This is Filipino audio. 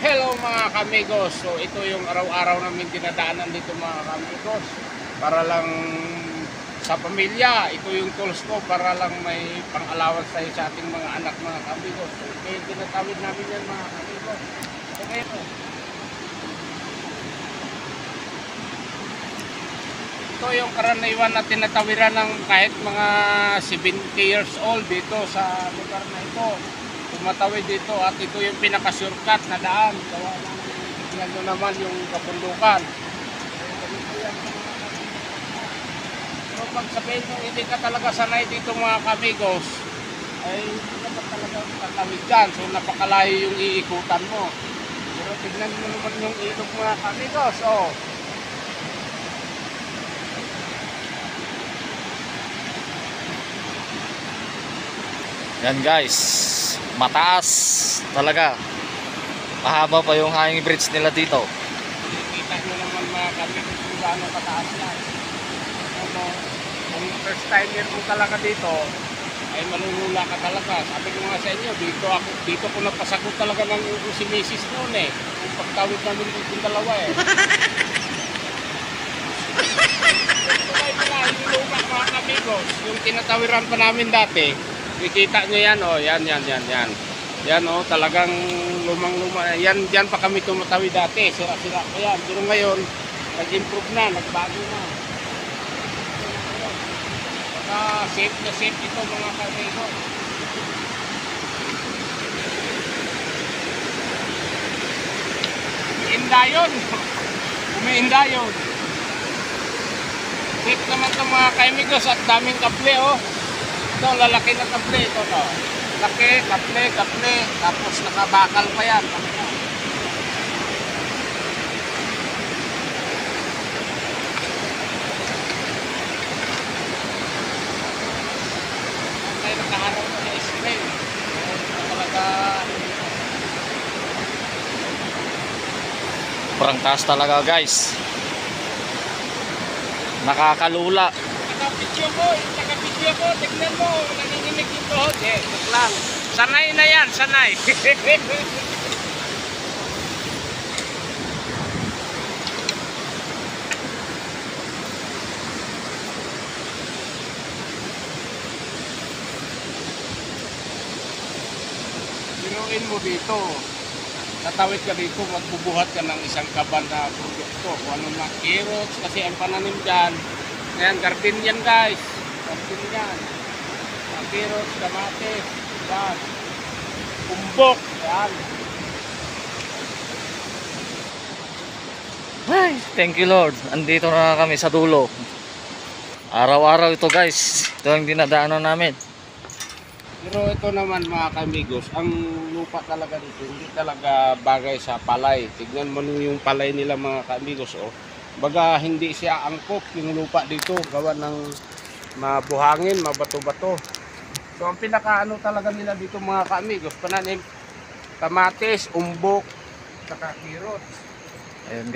Hello mga kamigos, so ito yung araw-araw namin dinadaanan dito mga kamigos. Para lang sa pamilya, ito yung tools ko para lang may pang-allowance tayo sa ating mga anak mga kamigos. So ito yung tinatawid namin yan mga kamigos. Okay po. Ito yung karaniwan na tinatawiran ng kahit mga 70 years old dito sa lugar na ito. Tumatawid dito at ito yung pinaka-shortcut na daan. Gawa ng tignan nyo naman yung kabundukan. So pag sabihin nyo hindi ka talaga sanay dito mga kamigos, ay hindi ka talaga tatawid dyan. So napakalayo yung iikutan mo. Pero tignan mo naman yung ilog mga kamigos. Oh. Yan guys, mataas talaga. Mahaba pa yung hanging bridge nila dito. Kita nyo naman mga kamigos kung gaano kataas yan. Kung first timer mo talaga dito, ay malulula ka talaga. Sabi ko nga sa inyo, dito ko napasagot talaga ng si Mrs. noon eh. Yung pagtawid namin dito yung dalawa eh. Yung lupa mga kamigos, yung tinatawiran pa namin dati, nakikita nyo yan oh, yan. Yan oh, talagang lumang-luma. Yan pa kami tumatawid dati, sira-sira pa yan. Pero ngayon, nag-improve na, nagbago na. Safe na safe ito mga kamigos. Umiinda yun. Safe naman ito mga kamigos at daming kable oh. Ito, lalaki na kable ito to. Laki, kable, tapos nakabakal pa yan. Ay, nakaharap ko na spray. Talaga... Parang taas talaga guys. Nakakalula. Nakapidyo ko, tignan mo, nanginginig yung tuhod. Tuk lang. Sanay na yan, sanay. Biruin mo dito. Tatawid ka dito, magbubuhat ka ng isang kaban na produkto. Kung ano na carrots, kasi ang pananim dyan. Ayan, garden yan guys. Garden yan. Carrots, kamatis, yan. Umbok, yan. Ay, thank you Lord. Andito na kami sa dulo. Araw-araw ito guys. Ito ang dinadaanan namin. Pero ito naman mga kamigos, ang lupa talaga dito, hindi talaga bagay sa palay. Tignan mo yung palay nila mga kamigos. Oh. Baga hindi siya angkop yung lupa dito. Gawa ng mabuhangin, mabato-bato. So ang pinakaano talaga nila dito mga kamigos, pananim, kamatis, umbok, saka carrots. Ayun.